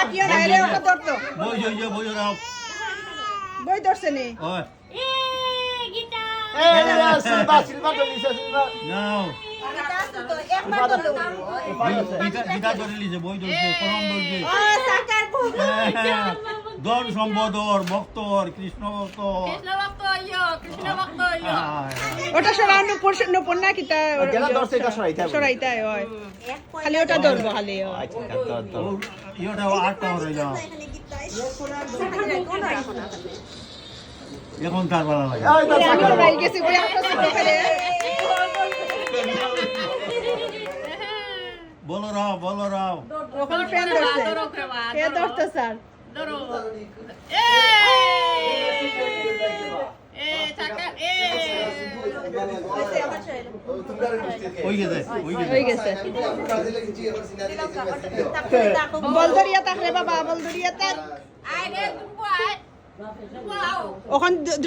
রাখিও না রে ওটা ধরতো বই রাও বই ধরছে নি ওই সিলভা চলিছে সিলভা নাও একবার ধরলো গীতা ধরে লিছে বই ধরছে কলম ধরছে ও সাকার বই ধন সম্বোধর ভক্তর কৃষ্ণ ভক্ত ওটা সরানো প্রশ্ন পড়না কিটা গেলা দর্শে এটা সরাইতে হবে সরাইতে হয় খালি ওটা ধরবো খালি আচ্ছা তো ইয়োটা আটটা হয়ে যাও এখন তার ভালো লাগে এই তো আমি তো রাই গেছি বই একটা ছোট করে বলো রাও ওখানে ফ্যান ধরছে কে ধরতে স্যার হয়ে গেছে বলদরিয়া তাক রে বাবা বলদরিয়া তাক ওখান